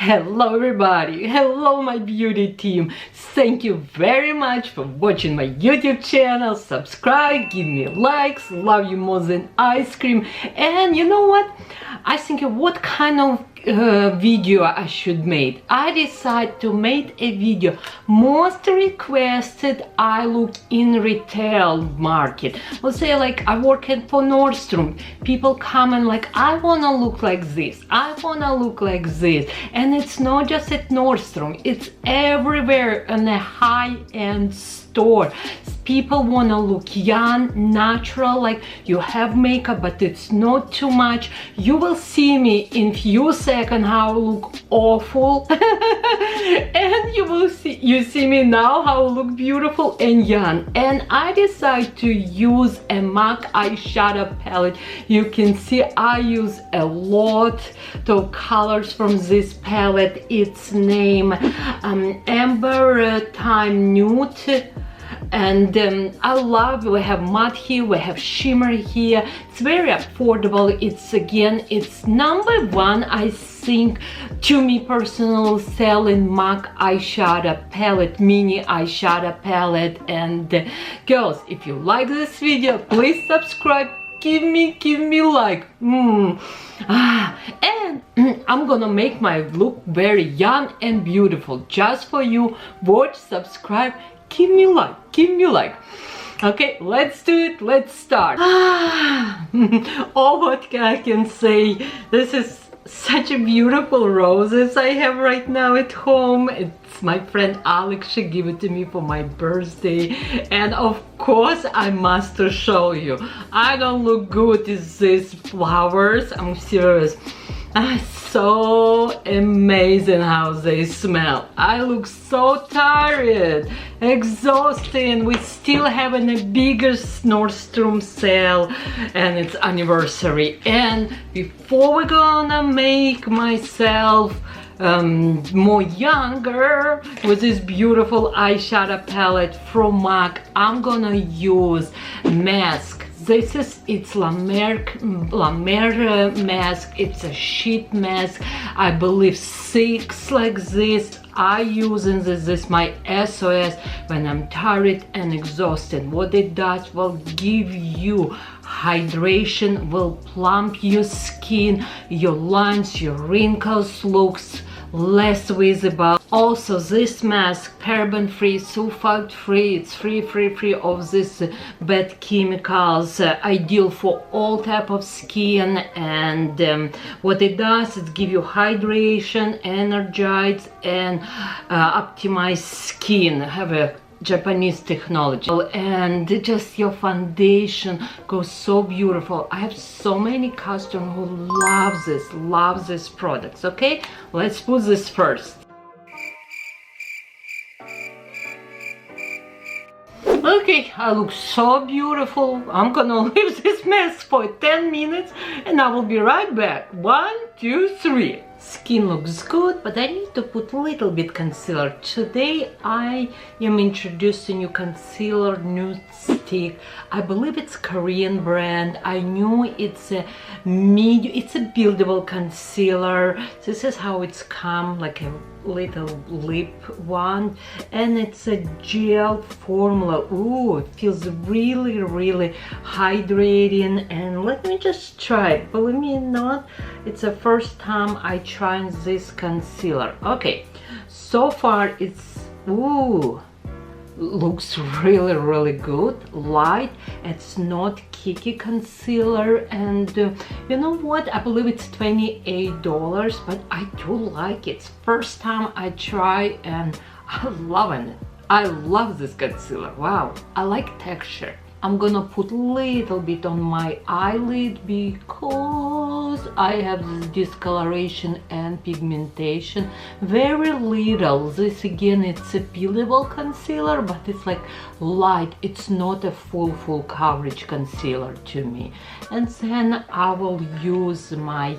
Hello everybody, hello my beauty team. Thank you very much for watching my YouTube channel. Subscribe, give me likes, love you more than ice cream. And you know what? I think what kind of video I should make. I decided to make a video most requested eye look in retail market. Let's say like I working for Nordstrom. People come and like, I wanna look like this, I wanna look like this. And it's not just at Nordstrom, it's everywhere in a high-end store. People want to look young, natural, like you have makeup but it's not too much. You will see me in few seconds how I look awful and you see me now how I look beautiful and young. And I decided to use a MAC eyeshadow palette. You can see I use a lot of colors from this palette. It's named Amber Times Nude. And I love, we have matte here, we have shimmer here. It's very affordable. It's #1, I think, to me personal selling MAC eyeshadow palette, mini eyeshadow palette. And girls, if you like this video, please subscribe, give me like. And I'm gonna make my look very young and beautiful just for you. Watch, subscribe, give me like. Okay, let's do it, let's start. All what I can say, this is such a beautiful roses I have right now at home. It's my friend Alex, she gave it to me for my birthday, and of course I must show you. I don't look good with these flowers, I'm serious. So amazing how they smell. I look so tired, exhausted. We still having a bigger Nordstrom sale and it's anniversary. And before we're gonna make myself more younger with this beautiful eyeshadow palette from MAC, I'm gonna use mask. It's La Mer mask. It's a sheet mask. I believe 6 like this. I using this my SOS when I'm tired and exhausted. What it does will give you hydration, will plump your skin, your lines, your wrinkles looks less visible. Also this mask paraben free, sulfate free, it's free of this bad chemicals, ideal for all type of skin. And what it does is give you hydration, energize and optimize skin. Have a Japanese technology, and just your foundation goes so beautiful. I have so many customers who love this products. Okay, let's put this first. Okay, I look so beautiful. I'm gonna leave this mess for 10 minutes and I will be right back. 1, 2, 3. Skin looks good, but I need to put a little bit concealer. Today I am introducing you concealer NUDESTIX. I believe it's Korean brand. I knew it's a medium, it's a buildable concealer. This is how it's come, like a little lip one, and it's a gel formula. Ooh, it feels really hydrating. And let me just try it. Believe me or not, it's the first time I trying this concealer. Okay, so far it's looks really good, light. It's not kicky concealer. And you know what, I believe it's $28, but I do like it. First time I try and I'm loving it. I love this concealer. Wow, I like texture. I'm gonna put a little bit on my eyelid because I have this discoloration and pigmentation. Very little. This again, it's a peelable concealer, but it's like light. It's not a full coverage concealer to me. And then I will use my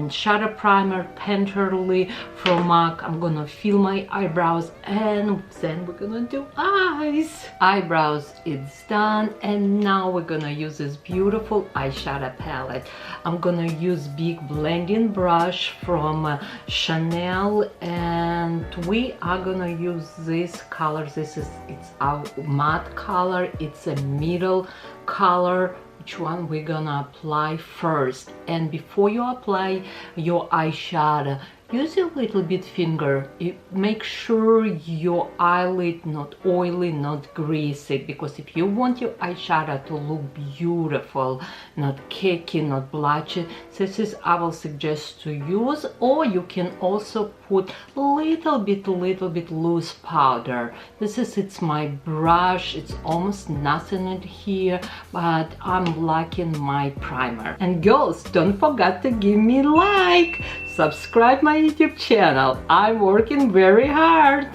shadow primer Painterly from MAC. I'm gonna fill my eyebrows and then we're gonna do eyes. Eyebrows, it's done. done, and now we're gonna use this beautiful eyeshadow palette. I'm gonna use big blending brush from Chanel, and we are gonna use this color. It's our matte color. It's a middle color. Which one we're gonna apply first? And before you apply your eyeshadow, use a little bit finger. Make sure your eyelid not oily, not greasy, because if you want your eyeshadow to look beautiful, not cakey, not blotchy, this is I will suggest to use. Or you can also put little bit loose powder. It's my brush. It's almost nothing in here, but I'm liking my primer. And girls, don't forget to give me a like, subscribe my YouTube channel. I'm working very hard.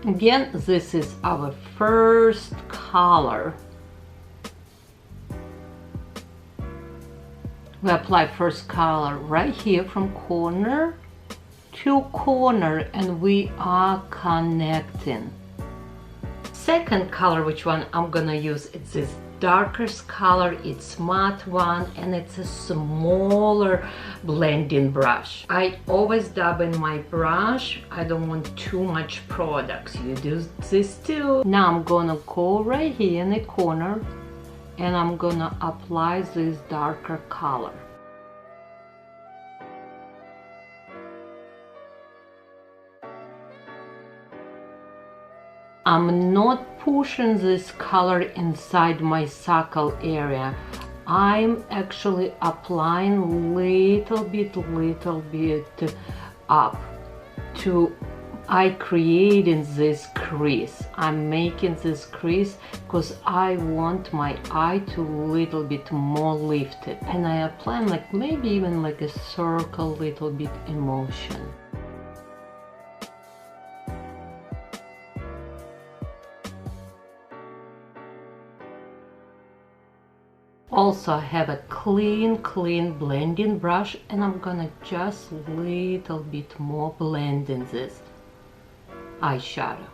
Again, this is our first color. We apply first color right here from corner to corner, and we are connecting. Second color, which one I'm gonna use, it's this darkest color. It's matte one, and it's a smaller blending brush. I always dab in my brush. I don't want too much products. You do this too. Now I'm gonna go right here in the corner, and I'm gonna apply this darker color. I'm not pushing this color inside my circle area. I'm actually applying little bit up to I creating this crease. I'm making this crease because I want my eye to little bit more lifted, and I apply like maybe even like a circle, little bit emotion. Also, I have a clean blending brush, and I'm gonna just little bit more blend in this eyeshadow.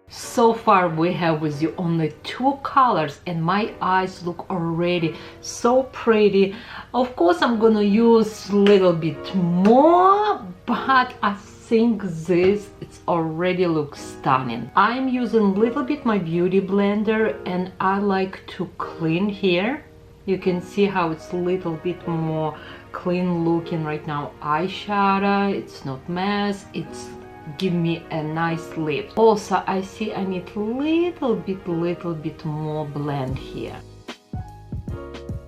So far we have with you only two colors, and my eyes look already so pretty. Of course I'm gonna use a little bit more, but I think this already looks stunning. I'm using a little bit my beauty blender, and I like to clean here. You can see how it's a little bit more clean looking right now eyeshadow. It's not mess, it's give me a nice lift. Also I see I need little bit more blend here.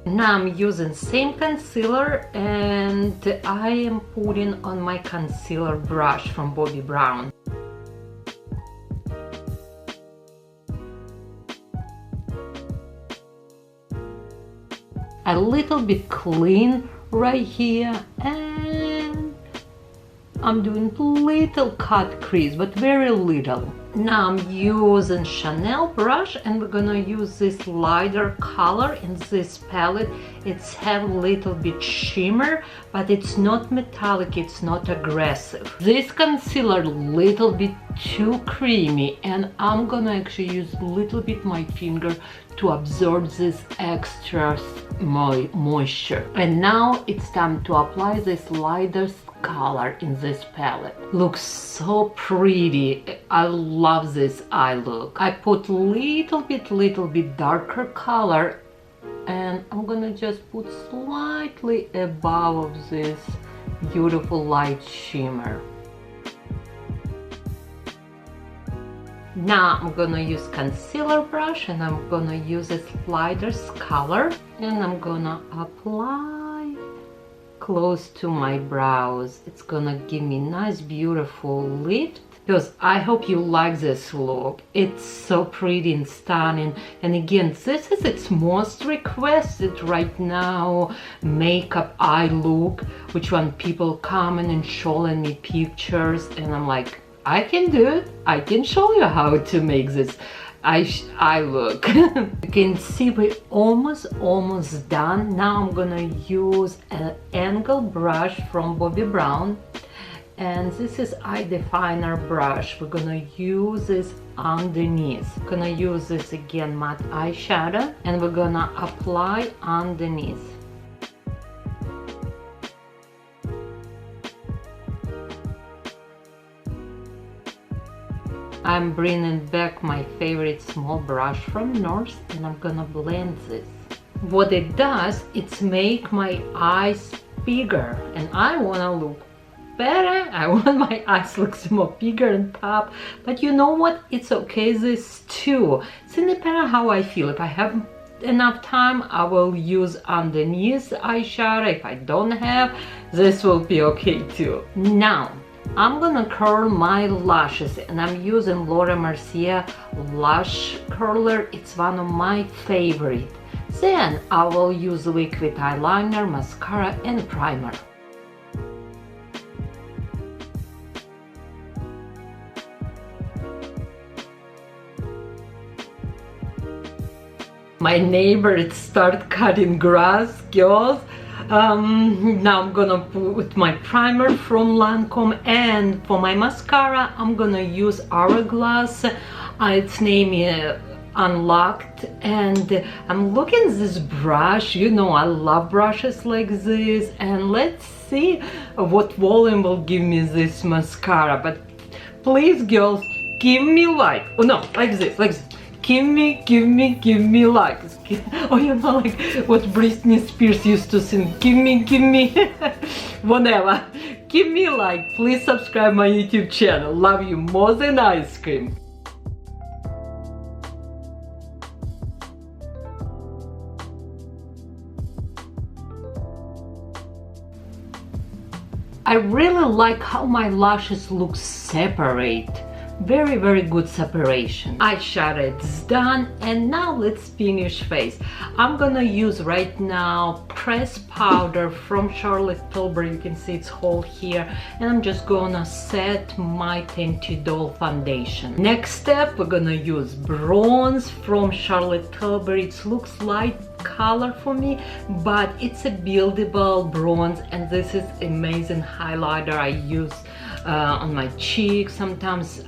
Now I'm using same concealer, and I am putting on my concealer brush from Bobbi Brown. A little bit clean right here, and I'm doing little cut crease, but very little. Now I'm using Chanel brush, and we're gonna use this lighter color in this palette. It's have a little bit shimmer, but it's not metallic, it's not aggressive. This concealer little bit too creamy, and I'm gonna actually use a little bit my finger to absorb this extra moisture. And now it's time to apply this lighter color in this palette. Looks so pretty. I love this eye look. I put little bit darker color, and I'm gonna just put slightly above of this beautiful light shimmer. Now I'm gonna use concealer brush, and I'm gonna use this lighter color, and I'm gonna apply close to my brows. It's gonna give me nice beautiful lift, because I hope you like this look. It's so pretty and stunning. And again, this is its most requested right now makeup eye look, which when people comment and showing me pictures, and I'm like, I can do it. I can show you how to make this. eye look. You can see we're almost done. Now I'm gonna use an angle brush from Bobbi Brown, and this is eye definer brush. We're gonna use this underneath. Gonna use this again matte eyeshadow, and we're gonna apply underneath. I'm bringing back my favorite small brush from NURSE, and I'm gonna blend this. What it does, it's make my eyes bigger, and I wanna look better. I want my eyes look more bigger and pop, but you know what? It's okay this too. It's independent how I feel. If I have enough time, I will use underneath eyeshadow. If I don't have, this will be okay too. Now I'm gonna curl my lashes, and I'm using Laura Mercier lash curler. It's one of my favorite. Then I will use liquid eyeliner, mascara and primer. My neighbor started cutting grass, girls. Now I'm gonna put my primer from Lancome, and for my mascara I'm gonna use Hourglass. Its name is Unlocked, and I'm looking at this brush. You know I love brushes like this, and let's see what volume will give me this mascara. But please girls, give me like, oh no, like this. Give me likes. Oh, you know, like what Britney Spears used to sing. Give me, whatever. Give me like. Please subscribe my YouTube channel. Love you more than ice cream. I really like how my lashes look separate. Very good separation. Eyeshadow is done, and now let's finish face. I'm gonna use right now pressed powder from Charlotte Tilbury. You can see it's whole here, and I'm just gonna set my Tinted Doll foundation. Next step, we're gonna use bronze from Charlotte Tilbury. It looks light color for me, but it's a buildable bronze, and this is amazing highlighter I use on my cheeks, sometimes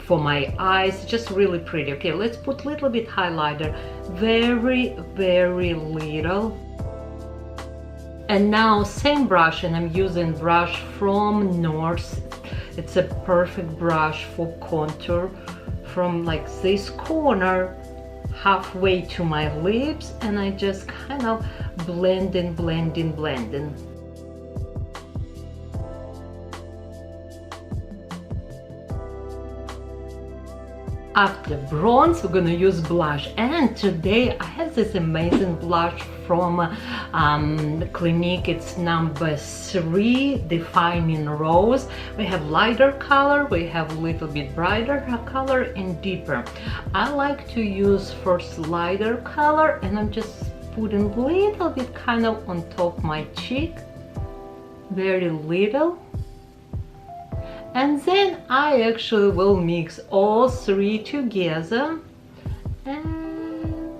for my eyes. Just really pretty. Okay, let's put a little bit highlighter, very little. And now same brush, and I'm using brush from NURSE. It's a perfect brush for contour from like this corner halfway to my lips, and I just kind of blending. After bronze, we're gonna use blush, and today I have this amazing blush from Clinique. It's number 3, Defining Rose. We have lighter color, we have a little bit brighter color, and deeper. I like to use first lighter color, and I'm just putting a little bit kind of on top my cheek, very little. And then I actually will mix all 3 together, and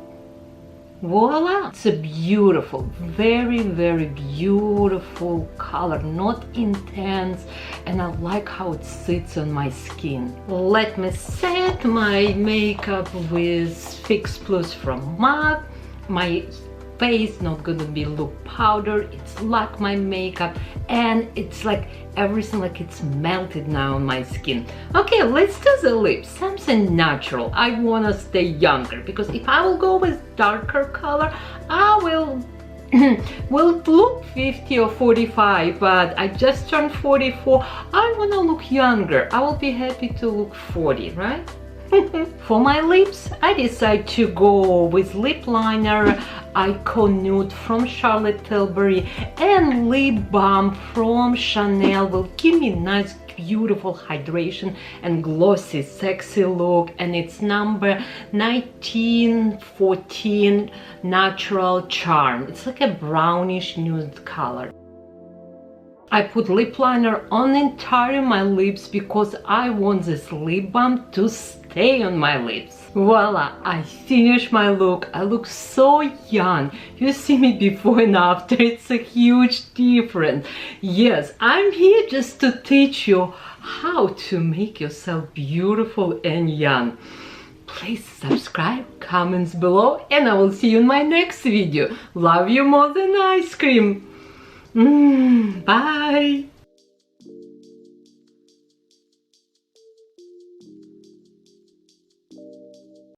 voila! It's a beautiful, very beautiful color, not intense, and I like how it sits on my skin. Let me set my makeup with Fix Plus from MAC. My face not gonna be look powdered, it's like my makeup, and it's like everything like it's melted now on my skin. Okay, let's do the lips, something natural. I wanna stay younger, because if I will go with darker color, I will look 50 or 45, but I just turned 44. I wanna look younger. I will be happy to look 40, right? For my lips, I decided to go with lip liner Icon Nude from Charlotte Tilbury, and lip balm from Chanel will give me nice beautiful hydration and glossy sexy look, and it's number 1914 Natural Charm. It's like a brownish nude color. I put lip liner on entire my lips because I want this lip balm to stay on my lips. Voila, I finished my look. I look so young. You see me before and after. It's a huge difference. Yes, I'm here just to teach you how to make yourself beautiful and young. Please subscribe, comments below, and I will see you in my next video. Love you more than ice cream. Bye.